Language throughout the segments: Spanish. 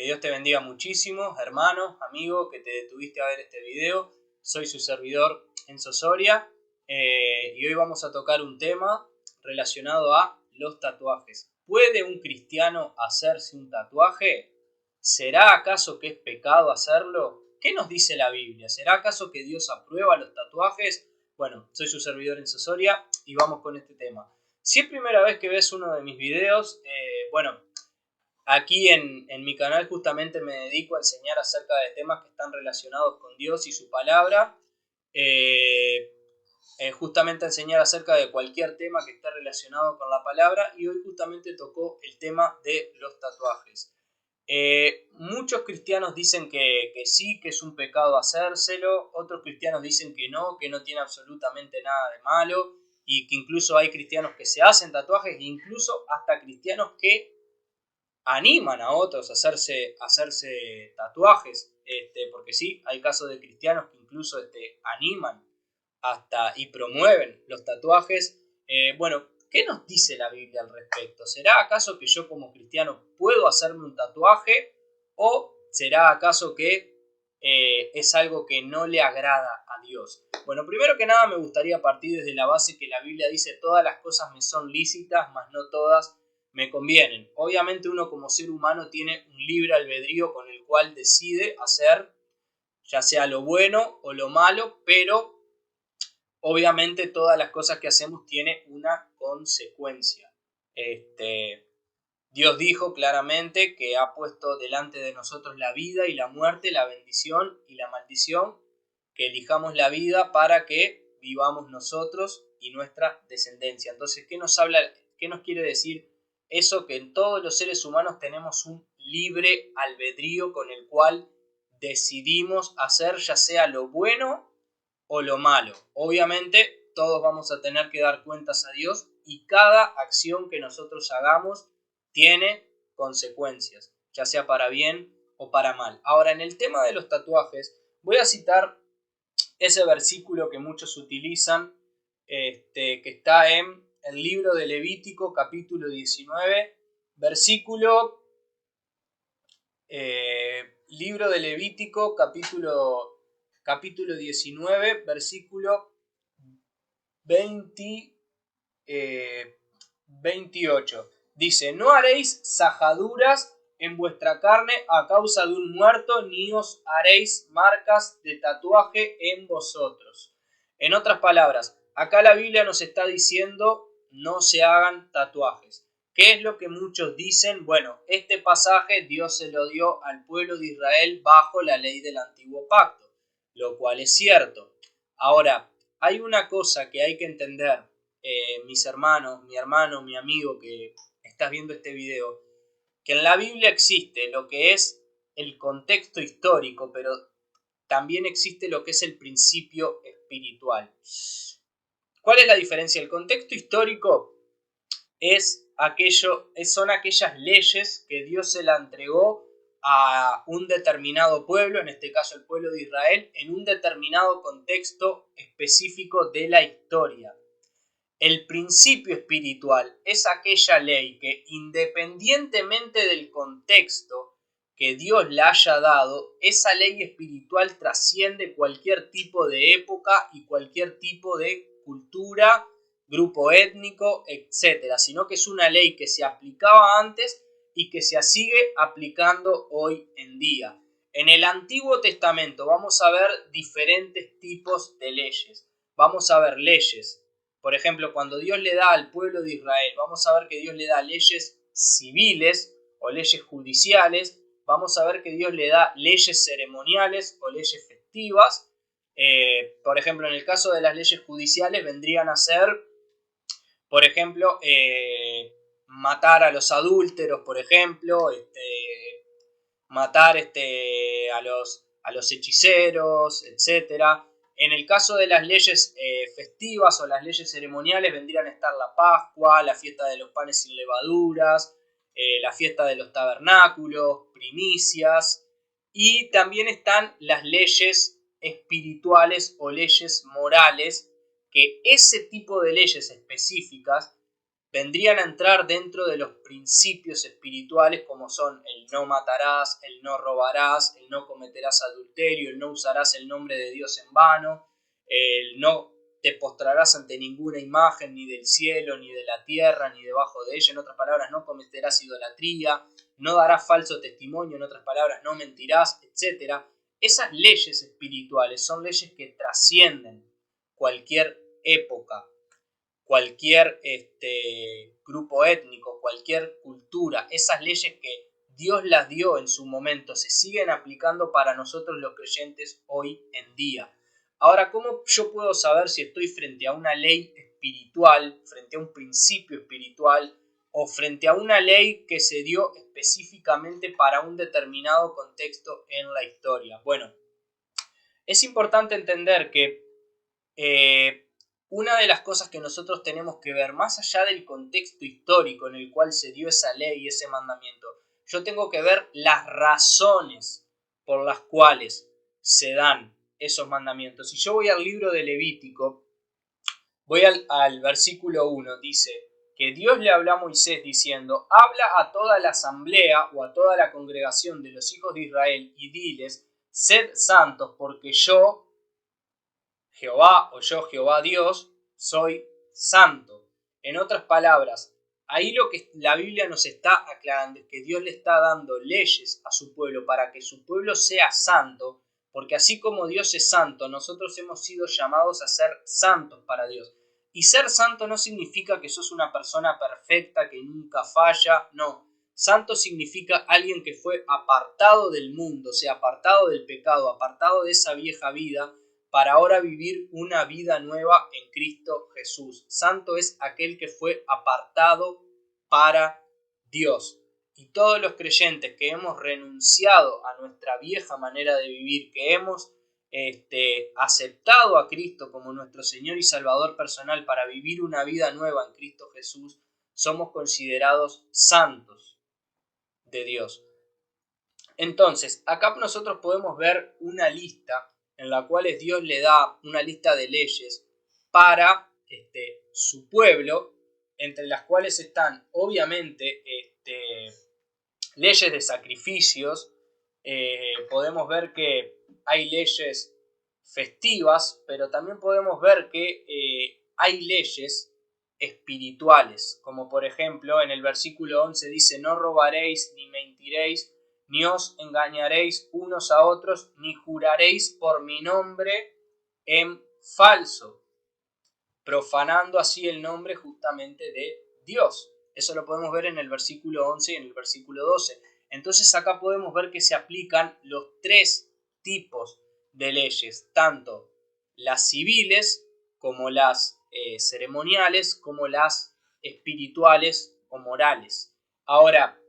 Que Dios te bendiga muchísimo, hermano, amigo, que te detuviste a ver este video. Soy su servidor Enzo Soria y hoy vamos a tocar un tema relacionado a los tatuajes. ¿Puede un cristiano hacerse un tatuaje? ¿Será acaso que es pecado hacerlo? ¿Qué nos dice la Biblia? ¿Será acaso que Dios aprueba los tatuajes? Bueno, soy su servidor Enzo Soria y vamos con este tema. Si es primera vez que ves uno de mis videos, aquí en mi canal justamente me dedico a enseñar acerca de temas que están relacionados con Dios y su palabra. Justamente a enseñar acerca de cualquier tema que esté relacionado con la palabra, y hoy justamente tocó el tema de los tatuajes. Muchos cristianos dicen que sí, que es un pecado hacérselo. Otros cristianos dicen que no tiene absolutamente nada de malo, y que incluso hay cristianos que se hacen tatuajes, e incluso hasta cristianos que animan a otros a hacerse tatuajes, porque sí, hay casos de cristianos que incluso animan y promueven los tatuajes. Bueno, ¿qué nos dice la Biblia al respecto? ¿Será acaso que yo como cristiano puedo hacerme un tatuaje? ¿O será acaso que es algo que no le agrada a Dios? Bueno, primero que nada me gustaría partir desde la base que la Biblia dice: todas las cosas me son lícitas, mas no todas me convienen. Obviamente uno como ser humano tiene un libre albedrío con el cual decide hacer ya sea lo bueno o lo malo, pero obviamente todas las cosas que hacemos tienen una consecuencia. Dios dijo claramente que ha puesto delante de nosotros la vida y la muerte, la bendición y la maldición, que elijamos la vida para que vivamos nosotros y nuestra descendencia. Entonces, ¿qué nos quiere decir eso? Que en todos los seres humanos tenemos un libre albedrío con el cual decidimos hacer ya sea lo bueno o lo malo. Obviamente todos vamos a tener que dar cuentas a Dios, y cada acción que nosotros hagamos tiene consecuencias, ya sea para bien o para mal. Ahora, en el tema de los tatuajes, voy a citar ese versículo que muchos utilizan, que está en el libro de Levítico, capítulo 19, versículo... libro de Levítico, capítulo 19, versículo 28. Dice: no haréis sajaduras en vuestra carne a causa de un muerto, ni os haréis marcas de tatuaje en vosotros. En otras palabras, acá la Biblia nos está diciendo: no se hagan tatuajes. ¿Qué es lo que muchos dicen? Bueno, este pasaje Dios se lo dio al pueblo de Israel bajo la ley del antiguo pacto, lo cual es cierto. Ahora, hay una cosa que hay que entender, mis hermanos, mi hermano, mi amigo que estás viendo este video, que en la Biblia existe lo que es el contexto histórico, pero también existe lo que es el principio espiritual. ¿Cuál es la diferencia? El contexto histórico son aquellas leyes que Dios se la entregó a un determinado pueblo, en este caso el pueblo de Israel, en un determinado contexto específico de la historia. El principio espiritual es aquella ley que, independientemente del contexto que Dios le haya dado, esa ley espiritual trasciende cualquier tipo de época y cualquier tipo de cultura, grupo étnico, etcétera, sino que es una ley que se aplicaba antes y que se sigue aplicando hoy en día. En el Antiguo Testamento vamos a ver diferentes tipos de leyes. Vamos a ver leyes. Por ejemplo, cuando Dios le da al pueblo de Israel, vamos a ver que Dios le da leyes civiles o leyes judiciales. Vamos a ver que Dios le da leyes ceremoniales o leyes festivas. Por ejemplo, en el caso de las leyes judiciales vendrían a ser, por ejemplo, matar a los adúlteros, por ejemplo, matar a los hechiceros, etcétera. En el caso de las leyes festivas o las leyes ceremoniales vendrían a estar la Pascua, la fiesta de los panes sin levaduras, la fiesta de los tabernáculos, primicias, y también están las leyes espirituales o leyes morales, que ese tipo de leyes específicas vendrían a entrar dentro de los principios espirituales como son el no matarás, el no robarás, el no cometerás adulterio, el no usarás el nombre de Dios en vano, el no te postrarás ante ninguna imagen ni del cielo, ni de la tierra, ni debajo de ella. En otras palabras, no cometerás idolatría, no darás falso testimonio, en otras palabras, no mentirás, etc. Esas leyes espirituales son leyes que trascienden cualquier época, cualquier grupo étnico, cualquier cultura. Esas leyes que Dios las dio en su momento se siguen aplicando para nosotros los creyentes hoy en día. Ahora, ¿cómo yo puedo saber si estoy frente a una ley espiritual, frente a un principio espiritual o frente a una ley que se dio específicamente para un determinado contexto en la historia? Bueno, es importante entender que una de las cosas que nosotros tenemos que ver, más allá del contexto histórico en el cual se dio esa ley y ese mandamiento, yo tengo que ver las razones por las cuales se dan esos mandamientos. Si yo voy al libro de Levítico, voy al versículo 1, dice que Dios le habló a Moisés diciendo: habla a toda la asamblea o a toda la congregación de los hijos de Israel y diles: sed santos porque yo, Jehová, o yo, Jehová Dios, soy santo. En otras palabras, ahí lo que la Biblia nos está aclarando es que Dios le está dando leyes a su pueblo para que su pueblo sea santo, porque así como Dios es santo, nosotros hemos sido llamados a ser santos para Dios. Y ser santo no significa que sos una persona perfecta, que nunca falla, no. Santo significa alguien que fue apartado del mundo, o sea, apartado del pecado, apartado de esa vieja vida, para ahora vivir una vida nueva en Cristo Jesús. Santo es aquel que fue apartado para Dios. Y todos los creyentes que hemos renunciado a nuestra vieja manera de vivir, que hemos aceptado a Cristo como nuestro Señor y Salvador personal para vivir una vida nueva en Cristo Jesús, somos considerados santos de Dios. Entonces, acá nosotros podemos ver una lista en la cual Dios le da una lista de leyes para su pueblo, entre las cuales están obviamente leyes de sacrificios. Podemos ver que hay leyes festivas, pero también podemos ver que hay leyes espirituales, como por ejemplo en el versículo 11 dice: no robaréis ni mentiréis, ni os engañaréis unos a otros, ni juraréis por mi nombre en falso, profanando así el nombre justamente de Dios. Eso lo podemos ver en el versículo 11 y en el versículo 12. Entonces acá podemos ver que se aplican los tres tipos de leyes, tanto las civiles como las ceremoniales, como las espirituales o morales. Ahora,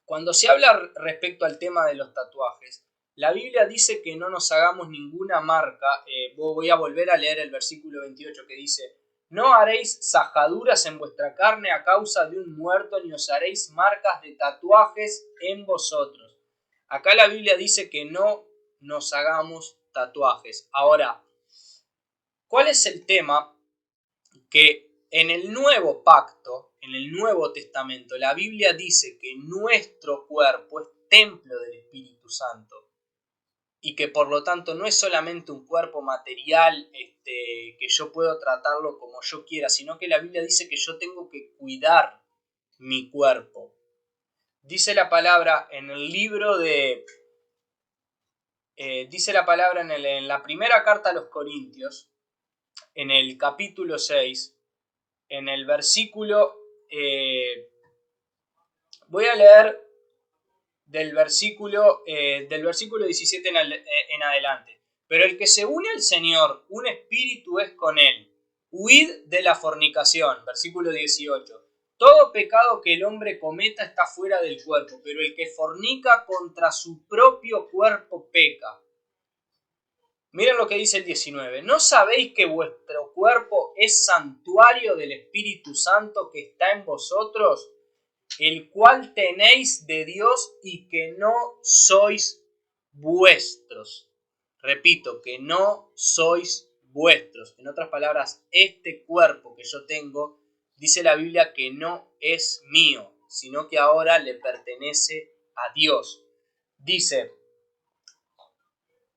cuando se habla respecto al tema de los tatuajes, la Biblia dice que no nos hagamos ninguna marca. Voy a volver a leer el versículo 28 que dice: no haréis sajaduras en vuestra carne a causa de un muerto, ni os haréis marcas de tatuajes en vosotros. Acá la Biblia dice que no nos hagamos tatuajes. Ahora, ¿cuál es el tema? Que en el nuevo pacto, en el Nuevo Testamento, la Biblia dice que nuestro cuerpo es templo del Espíritu Santo y que por lo tanto no es solamente un cuerpo material que yo puedo tratarlo como yo quiera, sino que la Biblia dice que yo tengo que cuidar mi cuerpo. Dice la palabra en el libro de... dice la palabra en la primera carta a los Corintios, en el capítulo 6, en el versículo, voy a leer del versículo 17 en adelante. Pero el que se une al Señor, un espíritu es con él. Huid de la fornicación, versículo 18. Todo pecado que el hombre cometa está fuera del cuerpo, pero el que fornica contra su propio cuerpo peca. Miren lo que dice el 19. ¿No sabéis que vuestro cuerpo es santuario del Espíritu Santo que está en vosotros, el cual tenéis de Dios y que no sois vuestros? Repito, que no sois vuestros. En otras palabras, este cuerpo que yo tengo dice la Biblia que no es mío, sino que ahora le pertenece a Dios. Dice,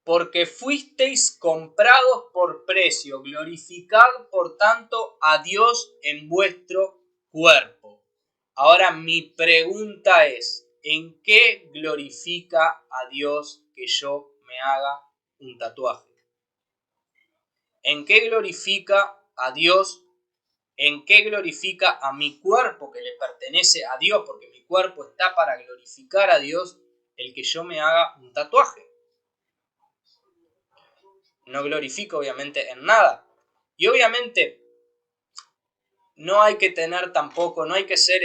porque fuisteis comprados por precio, glorificad por tanto a Dios en vuestro cuerpo. Ahora mi pregunta es, ¿en qué glorifica a Dios que yo me haga un tatuaje? ¿En qué glorifica a Dios? ¿En qué glorifica a mi cuerpo que le pertenece a Dios? Porque mi cuerpo está para glorificar a Dios, el que yo me haga un tatuaje. No glorifica obviamente en nada. Y obviamente no hay que tener tampoco, no hay que ser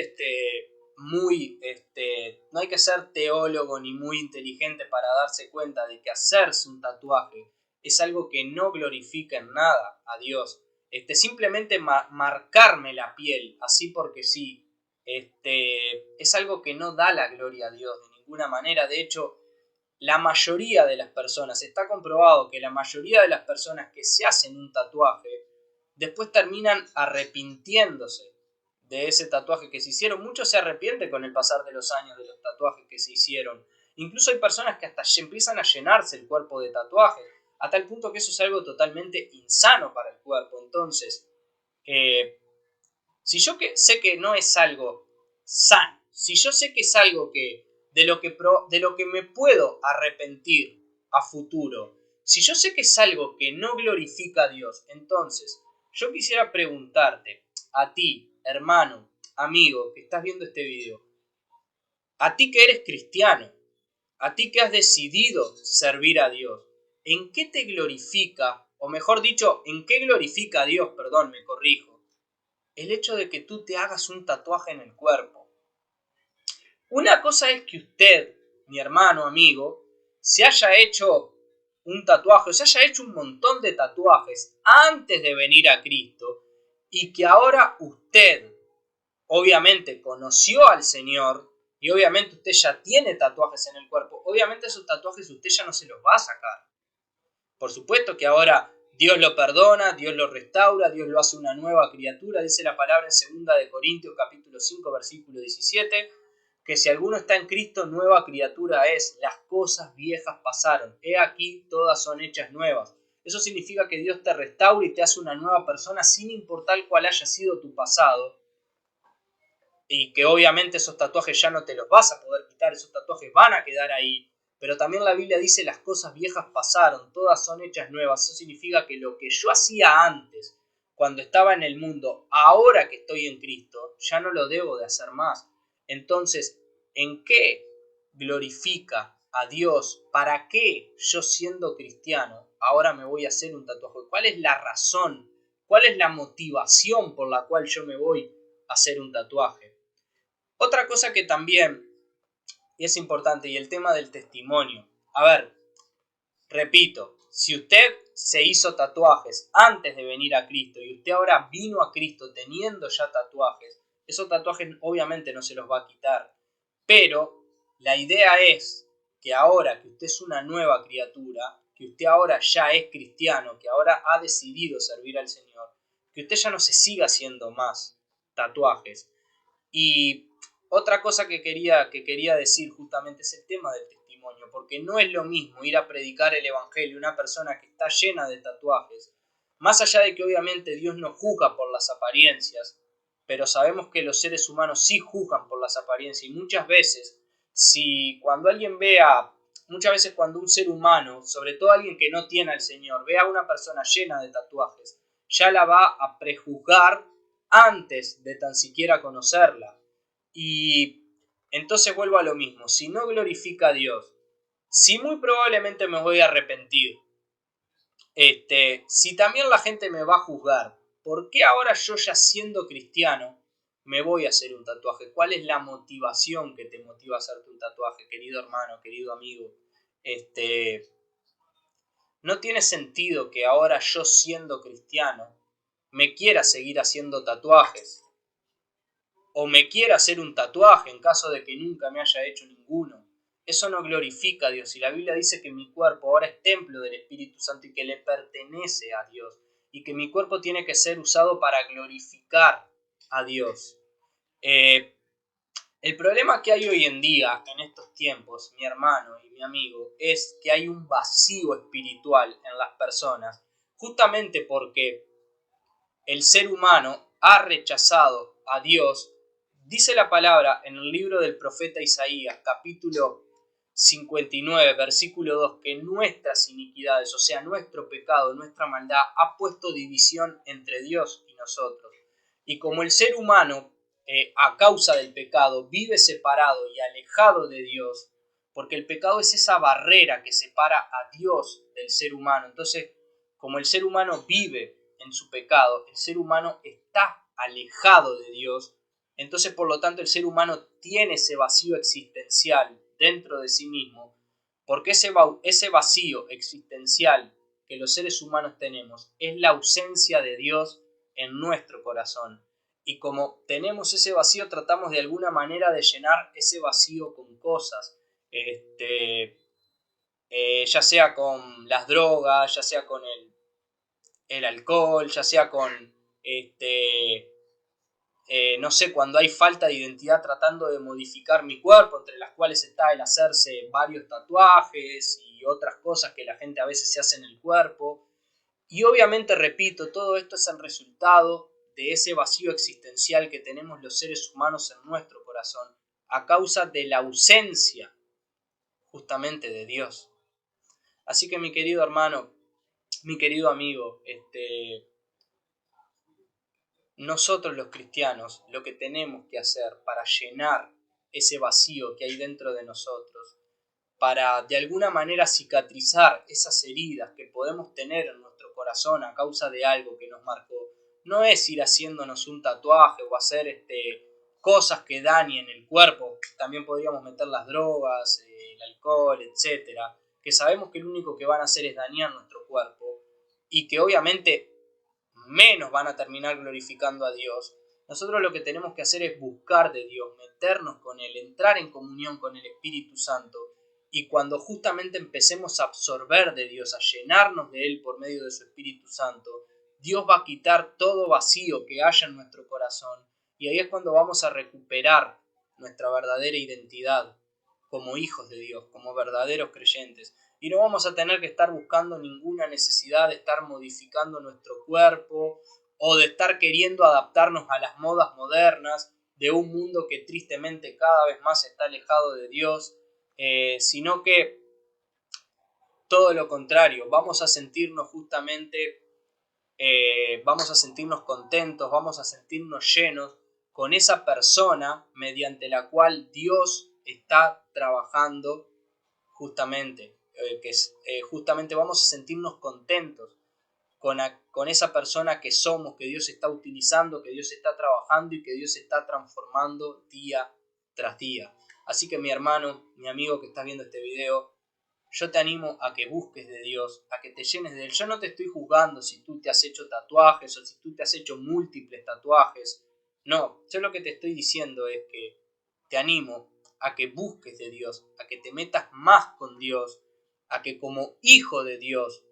no hay que ser teólogo ni muy inteligente para darse cuenta de que hacerse un tatuaje es algo que no glorifica en nada a Dios. Simplemente marcarme la piel, así porque sí, es algo que no da la gloria a Dios de ninguna manera. De hecho, la mayoría de las personas, está comprobado que la mayoría de las personas que se hacen un tatuaje, después terminan arrepintiéndose de ese tatuaje que se hicieron. Muchos se arrepienten con el pasar de los años de los tatuajes que se hicieron. Incluso hay personas que hasta empiezan a llenarse el cuerpo de tatuajes, a tal punto que eso es algo totalmente insano para el cuerpo. Entonces, si yo sé que no es algo sano, si yo sé que es algo que de lo que me puedo arrepentir a futuro, si yo sé que es algo que no glorifica a Dios, entonces yo quisiera preguntarte a ti, hermano, amigo, que estás viendo este video, a ti que eres cristiano, a ti que has decidido servir a Dios, ¿en qué te glorifica, o mejor dicho, en qué glorifica a Dios, perdón, me corrijo, el hecho de que tú te hagas un tatuaje en el cuerpo? Una cosa es que usted, mi hermano, amigo, se haya hecho un tatuaje, o se haya hecho un montón de tatuajes antes de venir a Cristo, y que ahora usted, obviamente, conoció al Señor, y obviamente usted ya tiene tatuajes en el cuerpo. Obviamente esos tatuajes usted ya no se los va a sacar. Por supuesto que ahora Dios lo perdona, Dios lo restaura, Dios lo hace una nueva criatura. Dice la palabra en 2 de Corintios capítulo 5 versículo 17, que si alguno está en Cristo, nueva criatura es. Las cosas viejas pasaron, he aquí todas son hechas nuevas. Eso significa que Dios te restaura y te hace una nueva persona sin importar cuál haya sido tu pasado. Y que obviamente esos tatuajes ya no te los vas a poder quitar, esos tatuajes van a quedar ahí. Pero también la Biblia dice las cosas viejas pasaron, todas son hechas nuevas. Eso significa que lo que yo hacía antes, cuando estaba en el mundo, ahora que estoy en Cristo, ya no lo debo de hacer más. Entonces, ¿en qué glorifica a Dios? ¿Para qué yo, siendo cristiano, ahora me voy a hacer un tatuaje? ¿Cuál es la razón? ¿Cuál es la motivación por la cual yo me voy a hacer un tatuaje? Otra cosa que también es importante, y el tema del testimonio. A ver, repito, si usted se hizo tatuajes antes de venir a Cristo y usted ahora vino a Cristo teniendo ya tatuajes, esos tatuajes obviamente no se los va a quitar. Pero la idea es que ahora que usted es una nueva criatura, que usted ahora ya es cristiano, que ahora ha decidido servir al Señor, que usted ya no se siga haciendo más tatuajes. Y otra cosa que quería decir justamente es el tema del testimonio, porque no es lo mismo ir a predicar el evangelio a una persona que está llena de tatuajes, más allá de que obviamente Dios no juzga por las apariencias, pero sabemos que los seres humanos sí juzgan por las apariencias, y muchas veces cuando un ser humano, sobre todo alguien que no tiene al Señor, ve a una persona llena de tatuajes, ya la va a prejuzgar antes de tan siquiera conocerla. Y entonces vuelvo a lo mismo, si no glorifica a Dios, si muy probablemente me voy a arrepentir, si también la gente me va a juzgar, ¿por qué ahora yo, ya siendo cristiano, me voy a hacer un tatuaje? ¿Cuál es la motivación que te motiva a hacerte un tatuaje, querido hermano, querido amigo? No tiene sentido que ahora yo, siendo cristiano, me quiera seguir haciendo tatuajes, o me quiera hacer un tatuaje en caso de que nunca me haya hecho ninguno. Eso no glorifica a Dios, y la Biblia dice que mi cuerpo ahora es templo del Espíritu Santo y que le pertenece a Dios, y que mi cuerpo tiene que ser usado para glorificar a Dios. El problema que hay hoy en día, en estos tiempos, mi hermano y mi amigo, es que hay un vacío espiritual en las personas, justamente porque el ser humano ha rechazado a Dios. Dice la palabra en el libro del profeta Isaías, capítulo 59, versículo 2, que nuestras iniquidades, o sea, nuestro pecado, nuestra maldad, ha puesto división entre Dios y nosotros. Y como el ser humano, a causa del pecado, vive separado y alejado de Dios, porque el pecado es esa barrera que separa a Dios del ser humano. Entonces, como el ser humano vive en su pecado, el ser humano está alejado de Dios, entonces por lo tanto el ser humano tiene ese vacío existencial dentro de sí mismo, porque ese vacío existencial que los seres humanos tenemos es la ausencia de Dios en nuestro corazón. Y como tenemos ese vacío, tratamos de alguna manera de llenar ese vacío con cosas, ya sea con las drogas, ya sea con el alcohol, ya sea con, no sé, cuando hay falta de identidad tratando de modificar mi cuerpo, entre las cuales está el hacerse varios tatuajes y otras cosas que la gente a veces se hace en el cuerpo. Y obviamente, repito, todo esto es el resultado de ese vacío existencial que tenemos los seres humanos en nuestro corazón, a causa de la ausencia justamente de Dios. Así que mi querido hermano, mi querido amigo, nosotros los cristianos lo que tenemos que hacer para llenar ese vacío que hay dentro de nosotros, para de alguna manera cicatrizar esas heridas que podemos tener en nuestro corazón a causa de algo que nos marcó, no es ir haciéndonos un tatuaje o hacer cosas que dañen el cuerpo. También podríamos meter las drogas, el alcohol, etcétera, que sabemos que lo único que van a hacer es dañar nuestro cuerpo y que obviamente menos van a terminar glorificando a Dios. Nosotros lo que tenemos que hacer es buscar de Dios, meternos con Él, entrar en comunión con el Espíritu Santo, y cuando justamente empecemos a absorber de Dios, a llenarnos de Él por medio de su Espíritu Santo, Dios va a quitar todo vacío que haya en nuestro corazón, y ahí es cuando vamos a recuperar nuestra verdadera identidad como hijos de Dios, como verdaderos creyentes. Y no vamos a tener que estar buscando ninguna necesidad de estar modificando nuestro cuerpo o de estar queriendo adaptarnos a las modas modernas de un mundo que tristemente cada vez más está alejado de Dios, sino que todo lo contrario, vamos a sentirnos justamente, vamos a sentirnos contentos, vamos a sentirnos llenos con esa persona mediante la cual Dios está trabajando justamente, justamente vamos a sentirnos contentos con esa persona que somos, que Dios está utilizando, que Dios está trabajando y que Dios está transformando día tras día. Así que mi hermano, mi amigo que estás viendo este video, yo te animo a que busques de Dios, a que te llenes de Él. Yo no te estoy juzgando si tú te has hecho tatuajes o si tú te has hecho múltiples tatuajes. No, yo lo que te estoy diciendo es que te animo a que busques de Dios, a que te metas más con Dios, a que como hijo de Dios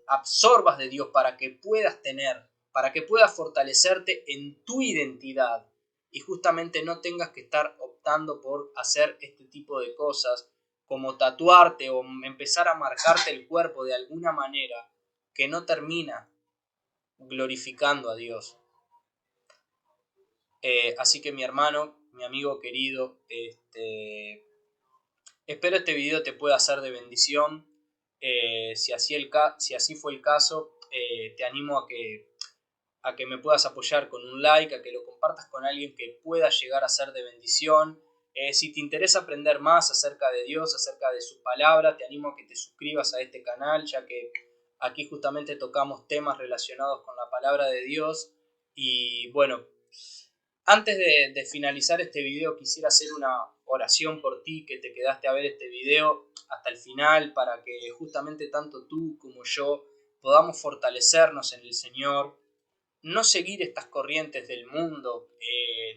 absorbas de Dios para que puedas tener, para que puedas fortalecerte en tu identidad y justamente no tengas que estar optando por hacer este tipo de cosas como tatuarte o empezar a marcarte el cuerpo de alguna manera que no termina glorificando a Dios. Así que mi hermano, mi amigo querido, espero este video te pueda ser de bendición. Si así fue el caso, te animo a que me puedas apoyar con un like, a que lo compartas con alguien que pueda llegar a ser de bendición. Si te interesa aprender más acerca de Dios, acerca de su palabra, te animo a que te suscribas a este canal, ya que aquí justamente tocamos temas relacionados con la palabra de Dios. Y bueno, antes de finalizar este video quisiera hacer una oración por ti que te quedaste a ver este video hasta el final, para que justamente tanto tú como yo podamos fortalecernos en el Señor, no seguir estas corrientes del mundo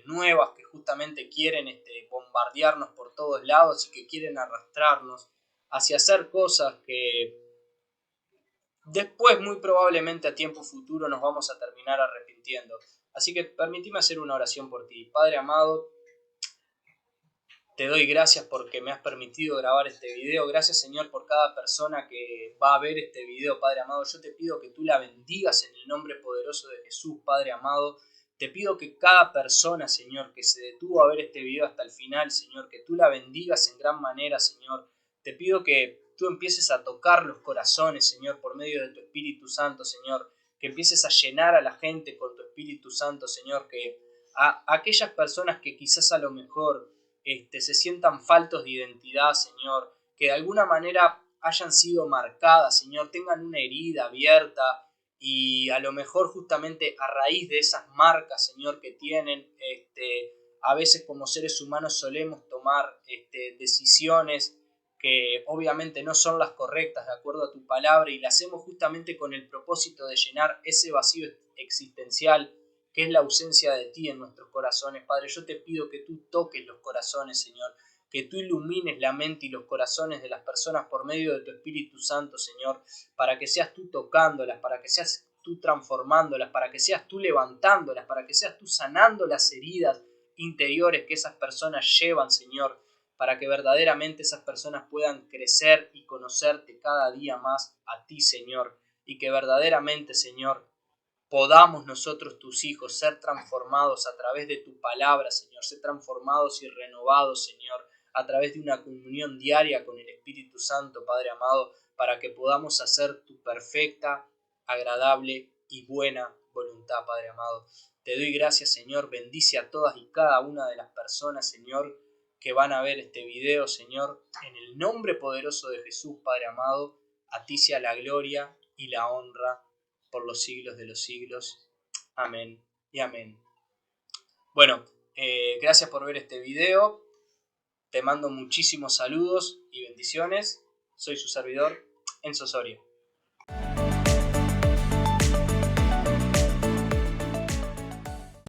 nuevas que justamente quieren bombardearnos por todos lados y que quieren arrastrarnos hacia hacer cosas que después muy probablemente a tiempo futuro nos vamos a terminar arrepintiendo. Así que permitime hacer una oración por ti. Padre amado, te doy gracias porque me has permitido grabar este video. Gracias, Señor, por cada persona que va a ver este video, Padre amado. Yo te pido que tú la bendigas en el nombre poderoso de Jesús, Padre amado. Te pido que cada persona, Señor, que se detuvo a ver este video hasta el final, Señor, que tú la bendigas en gran manera, Señor. Te pido que tú empieces a tocar los corazones, Señor, por medio de tu Espíritu Santo, Señor. Que empieces a llenar a la gente con tu Espíritu Santo, Señor. Que a aquellas personas que quizás a lo mejor se sientan faltos de identidad, Señor, que de alguna manera hayan sido marcadas, Señor, tengan una herida abierta y a lo mejor justamente a raíz de esas marcas, Señor, que tienen, a veces como seres humanos solemos tomar decisiones que obviamente no son las correctas de acuerdo a tu palabra y las hacemos justamente con el propósito de llenar ese vacío existencial que es la ausencia de ti en nuestros corazones. Padre, yo te pido que tú toques los corazones, Señor, que tú ilumines la mente y los corazones de las personas por medio de tu Espíritu Santo, Señor, para que seas tú tocándolas, para que seas tú transformándolas, para que seas tú levantándolas, para que seas tú sanando las heridas interiores que esas personas llevan, Señor, para que verdaderamente esas personas puedan crecer y conocerte cada día más a ti, Señor, y que verdaderamente, Señor, podamos nosotros, tus hijos, ser transformados a través de tu palabra, Señor, ser transformados y renovados, Señor, a través de una comunión diaria con el Espíritu Santo, Padre amado, para que podamos hacer tu perfecta, agradable y buena voluntad, Padre amado. Te doy gracias, Señor, bendice a todas y cada una de las personas, Señor, que van a ver este video, Señor, en el nombre poderoso de Jesús, Padre amado, a ti sea la gloria y la honra por los siglos de los siglos. Amén y amén. Bueno, gracias por ver este video. Te mando muchísimos saludos y bendiciones. Soy su servidor, Enzo Soria.